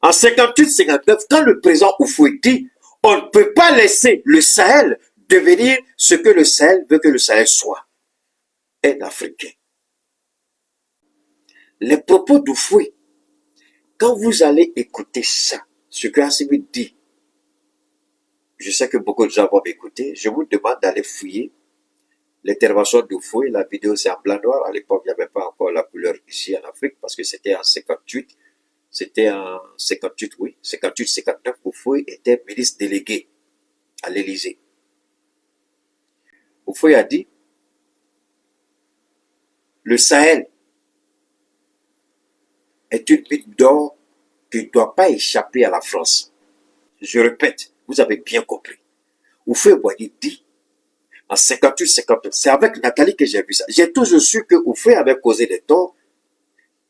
En 58-59, quand le président Houphouët dit on ne peut pas laisser le Sahel devenir ce que le Sahel veut que le Sahel soit, un Africain. Les propos d'Houphouët, quand vous allez écouter ça, ce que Assimi dit, je sais que beaucoup de gens vont m'écouter, je vous demande d'aller fouiller l'intervention d'Houphouët. La vidéo c'est en blanc noir, à l'époque il n'y avait pas encore la couleur ici en Afrique, parce que c'était en 58, c'était en 58, oui, 58-59, Houphouët était ministre délégué à l'Élysée. Houphouët a dit, le Sahel est une mine d'or qui ne doit pas échapper à la France. Je répète, vous avez bien compris. Houphouët Boigny dit, en 58-59, c'est avec Nathalie que j'ai vu ça. J'ai toujours su que Houphouët avait causé des torts.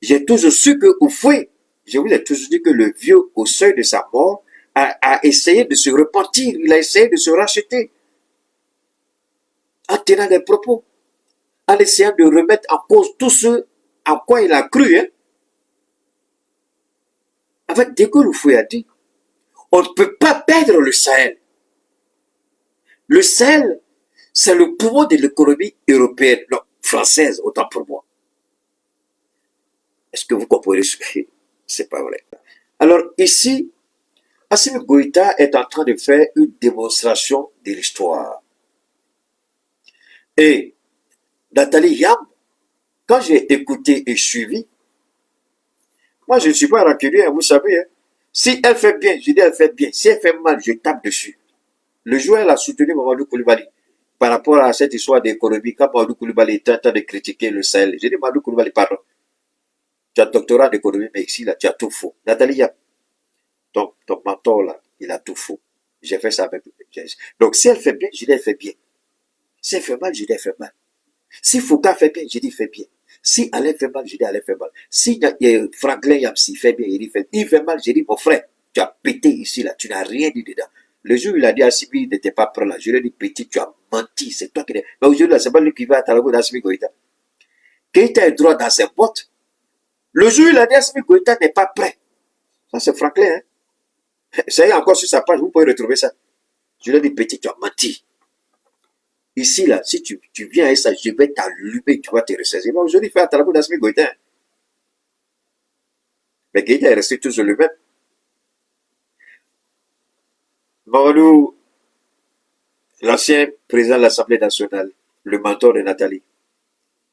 J'ai toujours su que Houphouët, je vous ai toujours dit que le vieux, au seuil de sa mort, a essayé de se repentir. Il a essayé de se racheter. En tenant des propos. En essayant de remettre en cause tout ce en quoi il a cru. Hein. Avec De Gaulle, Houphouët a dit, on ne peut pas perdre le Sahel. Le Sahel, c'est le poumon de l'économie européenne, non, française, autant pour moi. Est-ce que vous comprenez ce que c'est pas vrai? Alors ici, Assimi Goïta est en train de faire une démonstration de l'histoire. Et Nathalie Yam, quand j'ai écouté et suivi, moi je ne suis pas rancunier, vous savez. Hein. Si elle fait bien, je dis elle fait bien. Si elle fait mal, je tape dessus. Le jour où elle a soutenu Mamadou Koulibaly par rapport à cette histoire d'économie, quand Mamadou Koulibaly était en train de critiquer le Sahel, j'ai dit Mamadou Koulibaly, pardon. Tu as un doctorat d'économie, mais ici, là, tu as tout faux. Nathalie Yam, ton mentor, là, il a tout faux. J'ai fait ça avec lui. Donc, si elle fait bien, je dis elle fait bien. Si elle fait mal, je dis elle fait mal. Si Foucault fait bien, je dis fait bien. Si Alain fait mal, je dis Alain fait mal. Si Franklin Yamsi fait bien, il fait mal, je dis mon frère, tu as pété ici, là, tu n'as rien dit dedans. Le jour où il a dit Assimi n'était pas prêt là, je lui ai dit petit, tu as menti, c'est toi qui l'as. Mais aujourd'hui, là, c'est pas lui qui va à Talago d'Assimi Goïta. Keïta est droit dans ses bottes. Le jour où il a dit Assimi Goïta n'est pas prêt. Ça, c'est Franklin, hein. Ça y est, encore sur sa page, vous pouvez retrouver ça. Je lui ai dit petit, tu as menti. Ici, là, si tu viens avec ça, je vais t'allumer, tu vas te ressaisir. Mais aujourd'hui, fais à Talago d'Assimi Goïta. Mais Goïta est resté toujours le même. Mamadou, l'ancien président de l'Assemblée nationale, le mentor de Nathalie.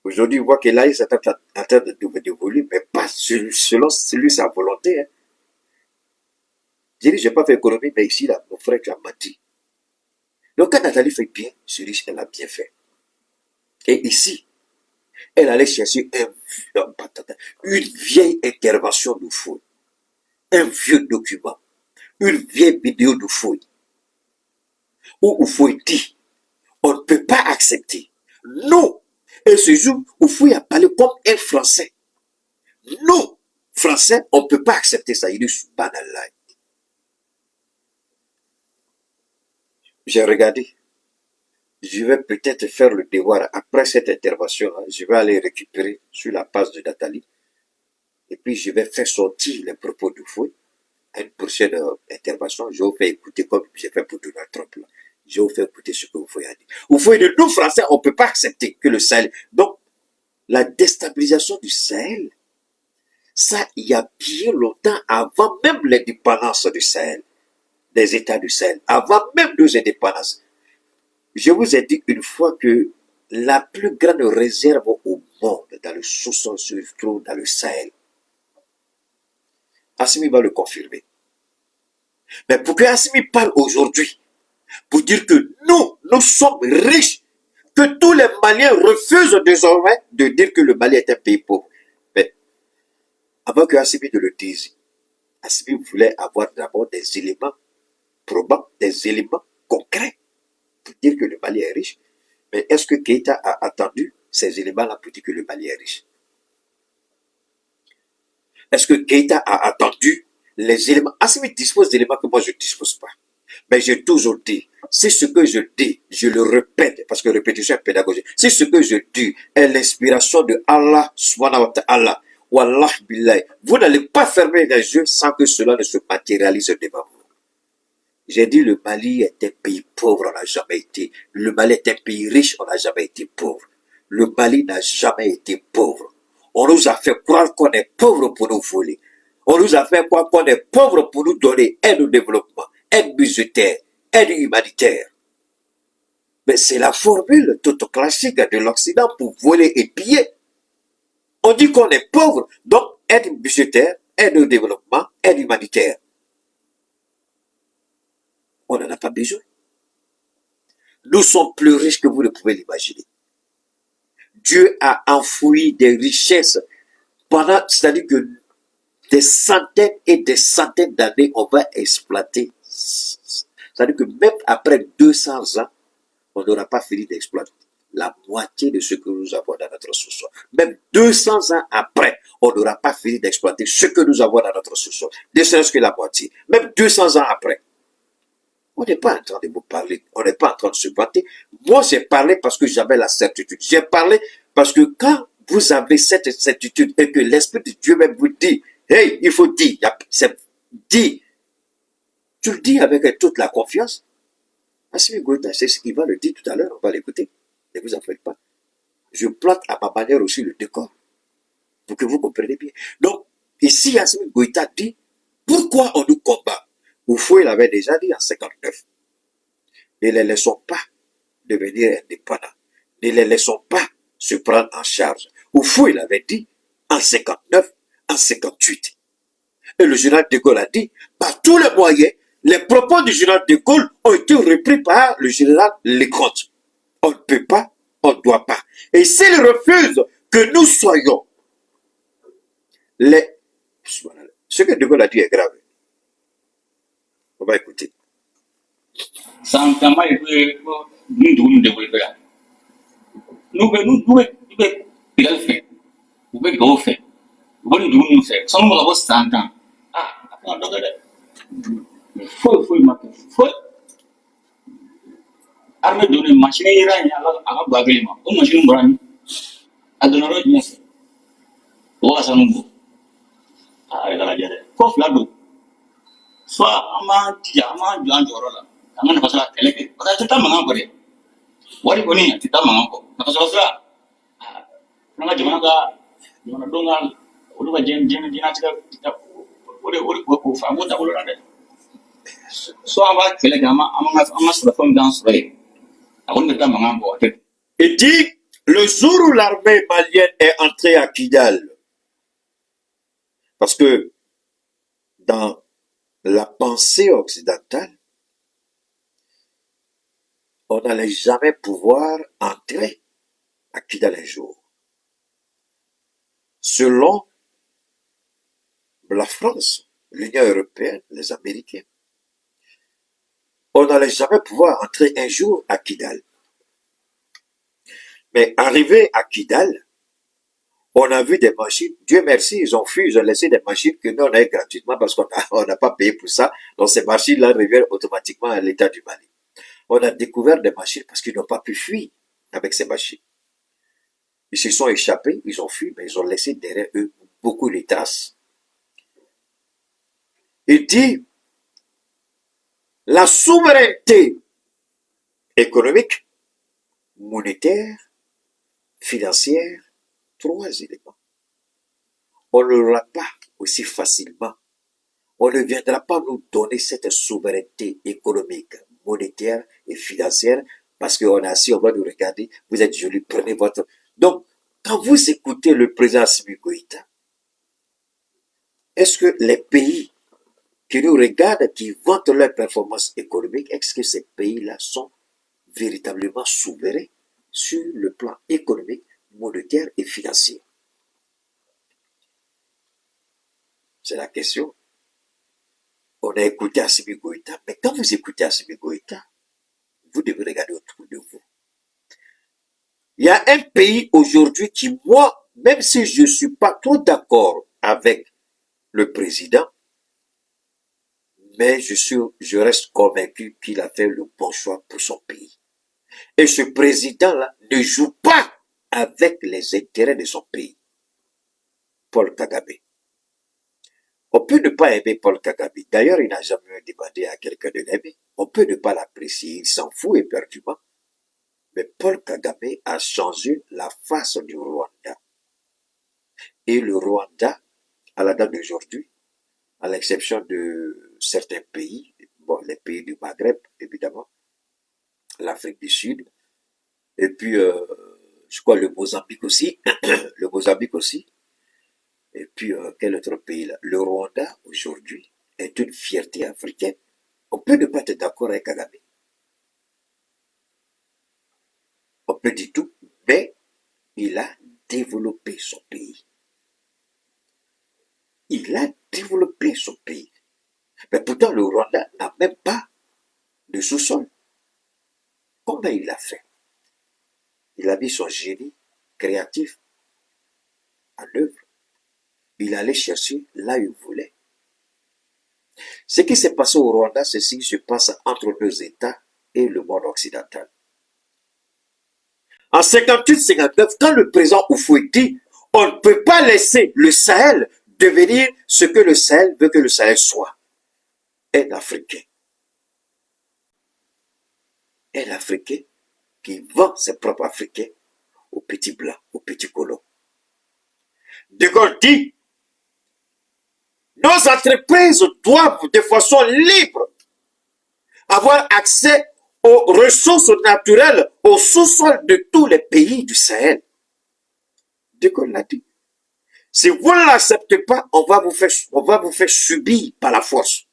Aujourd'hui, il voit que là, il est en train d'évoluer, mais pas selon sa volonté. Hein. J'ai dit, je n'ai pas fait économie, mais ici, là, mon frère, tu as menti. Donc, quand Nathalie fait bien, celui elle a bien fait. Et ici, elle allait chercher une vieille intervention de Houphouët, un vieux document, une vieille vidéo de Houphouët, où Houphouët dit, on ne peut pas accepter. Non. Et ce jour, Houphouët a parlé comme un Français. Non. Français, on ne peut pas accepter ça. Il est banal là. J'ai regardé. Je vais peut-être faire le devoir après cette intervention. Hein, je vais aller récupérer sur la page de Nathalie. Et puis, je vais faire sortir les propos d'Houphouët. À une prochaine intervention, je vais vous faire écouter comme j'ai fait pour Donald Trump. Là. Je vais vous faire écouter ce que Houphouët a dit. Houphouët dit, nous, Français, on ne peut pas accepter que le Sahel... Donc, la déstabilisation du Sahel, ça, il y a bien longtemps, avant même l'indépendance du Sahel, des États du Sahel, avant même nos indépendances. Je vous ai dit une fois que la plus grande réserve au monde dans le sous-sol se trouve dans le Sahel. Assimi va le confirmer. Mais pour que Assimi parle aujourd'hui, pour dire que nous sommes riches, que tous les Maliens refusent désormais de dire que le Mali est un pays pauvre. Mais avant que Assimi ne le dise, Assimi voulait avoir d'abord des éléments probants, des éléments concrets pour dire que le Mali est riche. Mais est-ce que Keïta a attendu ces éléments-là pour dire que le Mali est riche? Est-ce que Keïta a attendu les éléments? Assimi dispose d'éléments que moi je ne dispose pas. Mais j'ai toujours dit, si ce que je dis, je le répète, parce que répétition est pédagogique, si ce que je dis est l'inspiration de Allah, subhanahu wa ta'ala, Wallah billahi, vous n'allez pas fermer les yeux sans que cela ne se matérialise devant vous. J'ai dit le Mali est un pays pauvre, on n'a jamais été. Le Mali est un pays riche, on n'a jamais été pauvre. Le Mali n'a jamais été pauvre. On nous a fait croire qu'on est pauvre pour nous voler. On nous a fait croire qu'on est pauvre pour nous donner aide au développement, aide budgétaire, aide humanitaire. Mais c'est la formule toute classique de l'Occident pour voler et piller. On dit qu'on est pauvre, donc aide budgétaire, aide au développement, aide humanitaire. On n'en a pas besoin. Nous sommes plus riches que vous ne pouvez l'imaginer. Dieu a enfoui des richesses pendant, c'est-à-dire que des centaines et des centaines d'années, on va exploiter. C'est-à-dire que même après 200 ans, on n'aura pas fini d'exploiter la moitié de ce que nous avons dans notre sous-sol. Même 200 ans après, on n'aura pas fini d'exploiter ce que nous avons dans notre sous-sol. Ne serait-ce que la moitié. Même 200 ans après. On n'est pas en train de vous parler. On n'est pas en train de se battre. Moi, j'ai parlé parce que j'avais la certitude. J'ai parlé parce que quand vous avez cette certitude et que l'Esprit de Dieu même vous dit, hey, il faut dire, c'est dit. Tu le dis avec toute la confiance. Assimi Goïta, c'est ce qu'il va le dire tout à l'heure, on va l'écouter. Ne vous en faites pas. Je plante à ma manière aussi le décor, pour que vous compreniez bien. Donc, ici, Assimi Goïta dit, pourquoi on nous combat? Oufou, il avait déjà dit en 59. Ne les laissons pas devenir indépendants. Ne les laissons pas se prendre en charge. Oufou, il avait dit en 59, en 58. Et le général de Gaulle a dit, par tous les moyens, les propos du général de Gaulle ont été repris par le général Lecomte. On ne peut pas, on ne doit pas. Et s'il refuse que nous soyons les... Ce que de Gaulle a dit est grave. On va écouter. Armée donné machine iran aga bagelima o machine brani adona ro nyese o asanumbo ay dala jere ko flado so ama tiya ama jan joro la angana fasala teleke pada tata mangan gore wari koni tata mangan ko na fasala nanga jamana dongal olu ba jen dina tika ore ko famu ta olo rade so ama teleke ama sura fam dans sura Il dit, le jour où l'armée malienne est entrée à Kidal, parce que dans la pensée occidentale, on n'allait jamais pouvoir entrer à Kidal un jour. Selon la France, l'Union européenne, les Américains, on n'allait jamais pouvoir entrer un jour à Kidal. Mais arrivé à Kidal, on a vu des machines. Dieu merci, ils ont fui, ils ont laissé des machines que nous on a eu gratuitement parce qu'on n'a pas payé pour ça. Donc ces machines-là reviennent automatiquement à l'état du Mali. On a découvert des machines parce qu'ils n'ont pas pu fuir avec ces machines. Ils se sont échappés, ils ont fui, mais ils ont laissé derrière eux beaucoup de traces. Il dit, la souveraineté économique, monétaire, financière, 3 éléments. On ne l'aura pas aussi facilement. On ne viendra pas nous donner cette souveraineté économique, monétaire et financière parce qu'on est assis, on va nous regarder, vous êtes jolis, prenez votre... Donc, quand vous écoutez le président Assimi Goïta, est-ce que les pays qui nous regardent, qui vantent leur performance économique, est-ce que ces pays-là sont véritablement souverains sur le plan économique, monétaire et financier? C'est la question. On a écouté Assimi Goïta, mais quand vous écoutez Assimi Goïta, vous devez regarder autour de vous. Il y a un pays aujourd'hui qui, moi, même si je ne suis pas trop d'accord avec le président, mais je reste convaincu qu'il a fait le bon choix pour son pays. Et ce président-là ne joue pas avec les intérêts de son pays. Paul Kagame. On peut ne pas aimer Paul Kagame. D'ailleurs, il n'a jamais demandé à quelqu'un de l'aimer. On peut ne pas l'apprécier, il s'en fout éperdument. Mais Paul Kagame a changé la face du Rwanda. Et le Rwanda, à la date d'aujourd'hui, à l'exception de certains pays, bon, les pays du Maghreb, évidemment, l'Afrique du Sud, et puis, je crois, le Mozambique aussi, le Mozambique aussi, et puis, quel autre pays là? Le Rwanda, aujourd'hui, est une fierté africaine. On peut ne pas être d'accord avec Kagame. On peut dire tout, mais il a développé son pays. Il a développé son pays. Mais pourtant, le Rwanda n'a même pas de sous-sol. Comment il l'a fait? Il a mis son génie créatif en œuvre. Il allait chercher là où il voulait. Ce qui s'est passé au Rwanda, c'est ce qui se passe entre deux États et le monde occidental. En 58-59, quand le président Houphouët dit on ne peut pas laisser le Sahel devenir ce que le Sahel veut que le Sahel soit. Un Africain. Un Africain qui vend ses propres Africains aux petits blancs, aux petits colons. De Gaulle dit nos entreprises doivent de façon libre avoir accès aux ressources naturelles, au sous-sol de tous les pays du Sahel. De Gaulle l'a dit. Si vous ne l'acceptez pas, on va vous faire subir par la force.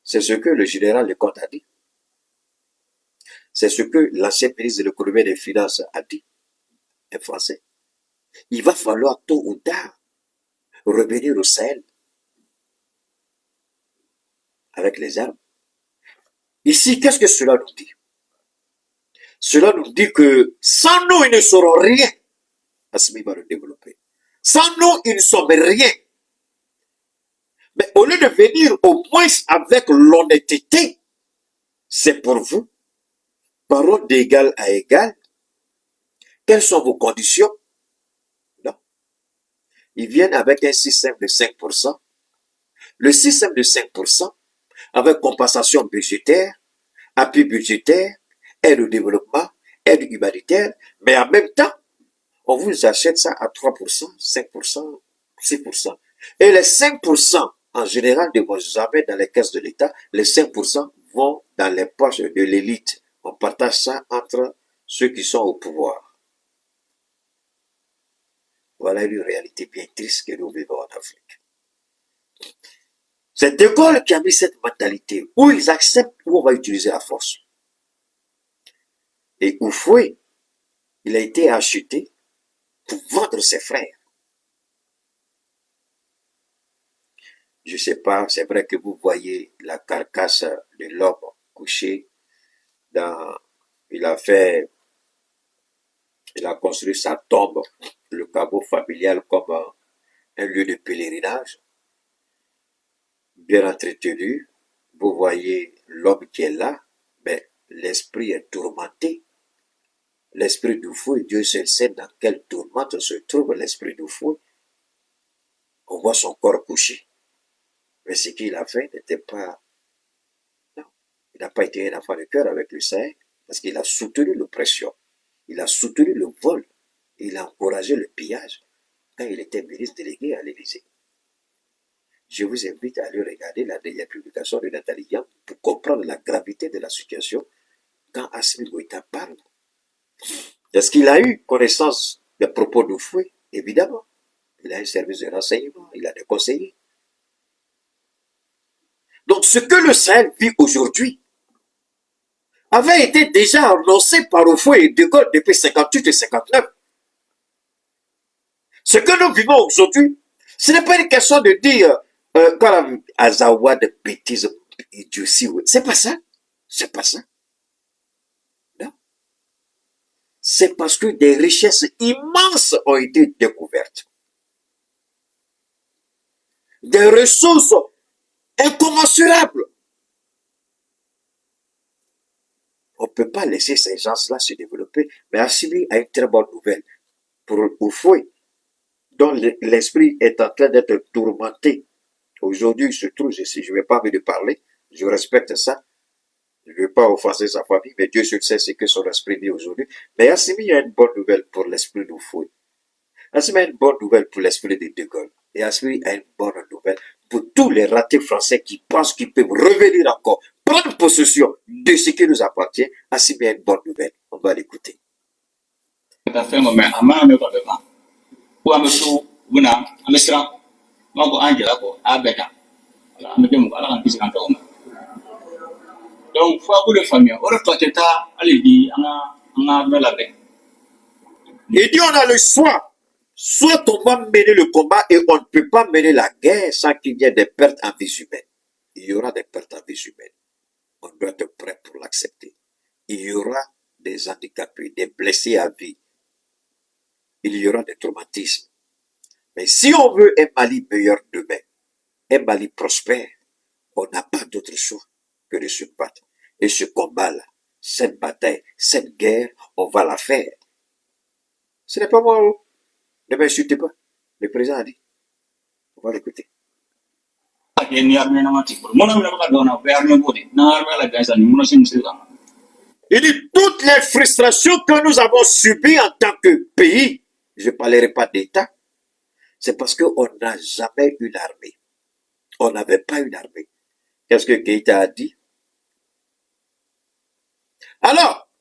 C'est ce que le général Lecomte a dit. C'est ce que l'ancien ministre de l'économie et des finances a dit, un Français. Il va falloir tôt ou tard revenir au Sahel avec les armes. Ici, qu'est-ce que cela nous dit? Cela nous dit que sans nous, ils ne seront rien. Assimi va le développer. Sans nous, ils ne sont rien. Mais au lieu de venir au moins avec l'honnêteté, c'est pour vous, parole d'égal à égal. Quelles sont vos conditions? Non. Ils viennent avec un système de 5%. Le système de 5%, avec compensation budgétaire, appui budgétaire, aide au développement, aide humanitaire, mais en même temps, on vous achète ça à 3%, 5%, 6%. Et les 5%, en général, ne vont jamais dans les caisses de l'État. Les 5% vont dans les poches de l'élite. On partage ça entre ceux qui sont au pouvoir. Voilà une réalité bien triste que nous vivons en Afrique. C'est De Gaulle qui a mis cette mentalité où ils acceptent où on va utiliser la force. Et Houphouët, il a été acheté pour vendre ses frères. Je ne sais pas, c'est vrai que vous voyez la carcasse de l'homme couché dans... Il a construit sa tombe, le caveau familial, comme un lieu de pèlerinage, bien entretenu. Vous voyez l'homme qui est là, mais l'esprit est tourmenté. L'esprit d'Houphouët, Dieu seul sait dans quelle tourmente se trouve l'esprit d'Houphouët. On voit son corps couché. Mais ce qu'il a fait n'était pas... Non, il n'a pas été un enfant de cœur avec le Sahel, parce qu'il a soutenu l'oppression, il a soutenu le vol, il a encouragé le pillage quand il était ministre délégué à l'Élysée. Je vous invite à aller regarder la dernière publication de Nathalie Yamb pour comprendre la gravité de la situation quand Assimi Goïta parle. Est-ce qu'il a eu connaissance des propos d'Houphouët? Évidemment. Il a un service de renseignement, il a des conseillers. Donc, ce que le Sahel vit aujourd'hui avait été déjà annoncé par Houphouët et De Gaulle depuis 58 et 59. Ce que nous vivons aujourd'hui, ce n'est pas une question de dire quand Azawa de bêtises, idiotie, c'est pas ça. C'est pas ça. Non. C'est parce que des richesses immenses ont été découvertes. Des ressources incommensurables. On ne peut pas laisser ces gens-là se développer. Mais Assimi a une très bonne nouvelle pour Houphouët. dont l'esprit est en train d'être tourmenté. Aujourd'hui, il se trouve, je ne vais pas me parler, je respecte ça. Je ne veux pas offenser sa famille, mais Dieu seul sait ce que son esprit dit aujourd'hui. Mais Assimi, il y a une bonne nouvelle pour l'esprit de Fouet. Assimi a une bonne nouvelle pour l'esprit de De Gaulle. Et Assimi a une bonne nouvelle pour tous les ratés français qui pensent qu'ils peuvent revenir encore, prendre possession de ce qui nous appartient. Assimi a une bonne nouvelle. On va l'écouter. Donc, faut avoir de famille. On retourne à l'église, on a la paix. Il dit on a le choix. Soit on va mener le combat et on ne peut pas mener la guerre sans qu'il y ait des pertes en vie humaine. Il y aura des pertes en vie humaine. On doit être prêt pour l'accepter. Il y aura des handicapés, des blessés à vie. Il y aura des traumatismes. Mais si on veut un Mali meilleur demain, un Mali prospère, on n'a pas d'autre choix que de se battre. Et ce combat-là, cette bataille, cette guerre, on va la faire. Ce n'est pas moi. Ne m'insultez pas. Le président a dit. On va l'écouter. Il dit toutes les frustrations que nous avons subies en tant que pays, je ne parlerai pas d'État, c'est parce qu'on n'a jamais une armée. On n'avait pas une armée. Qu'est-ce que Keïta a dit? Alors,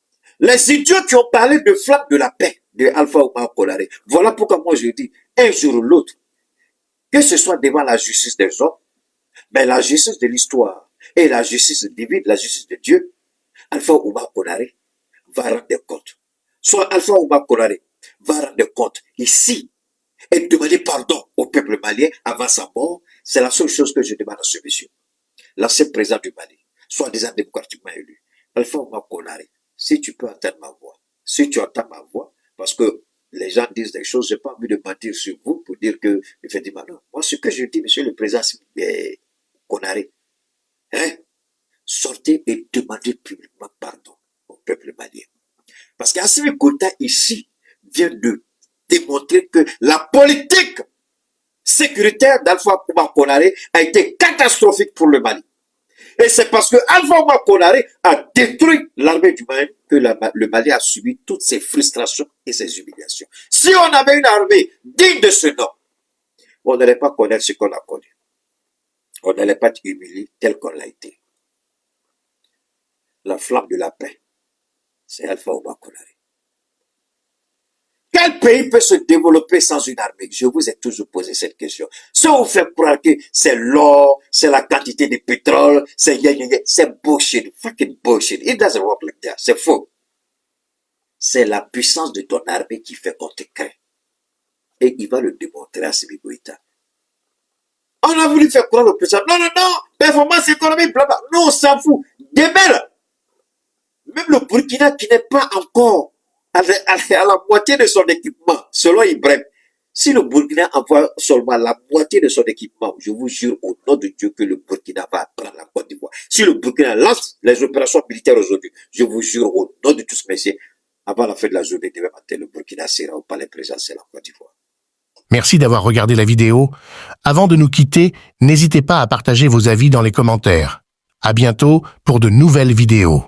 les idiots qui ont parlé de flamme de la paix de Alpha Oumar Konaré, voilà pourquoi moi je dis, un jour ou l'autre, que ce soit devant la justice des hommes, mais la justice de l'histoire et la justice divine, la justice de Dieu, Alpha Oumar Konaré va rendre compte. Soit Alpha Oumar Konaré va rendre compte ici et demander pardon au peuple malien avant sa mort. C'est la seule chose que je demande à ce monsieur, l'ancien président du Mali, soi-disant démocratiquement élu. Alpha Oumar Konaré, si tu peux entendre ma voix, si tu entends ma voix, parce que les gens disent des choses, je n'ai pas envie de mentir sur vous pour dire que, effectivement, non. Moi, ce que je dis, monsieur le président Konaré, sortez et demandez publiquement pardon au peuple malien. Parce qu'Assimi Goïta ici vient de démontrer que la politique sécuritaire d'Alpha Oumar Konaré a été catastrophique pour le Mali. Et c'est parce que Alpha Oumar Konaré a détruit l'armée du Mali que le Mali a subi toutes ces frustrations et ces humiliations. Si on avait une armée digne de ce nom, on n'allait pas connaître ce qu'on a connu. On n'allait pas être humilié tel qu'on l'a été. La flamme de la paix, c'est Alpha Oumar Konaré. Quel pays peut se développer sans une armée? Je vous ai toujours posé cette question. Si on vous fait croire que c'est l'or, c'est la quantité de pétrole, c'est bullshit, fucking bullshit. It doesn't work like that. C'est faux. C'est la puissance de ton armée qui fait qu'on te craint. Et il va le démontrer à Assimi Goïta. On a voulu faire croire au président. Non, performance économique, blablabla. Non, on s'en fout. Demain, là, même le Burkina qui n'est pas encore à la moitié de son équipement, selon Ibrahim, si le Burkina envoie seulement la moitié de son équipement, je vous jure au nom de Dieu que le Burkina va prendre la Côte d'Ivoire. Si le Burkina lance les opérations militaires aujourd'hui, je vous jure au nom de tous messieurs, avant la fin de la journée, demain matin, le Burkina sera au palais présidentiel en Côte d'Ivoire. Merci d'avoir regardé la vidéo. Avant de nous quitter, n'hésitez pas à partager vos avis dans les commentaires. À bientôt pour de nouvelles vidéos.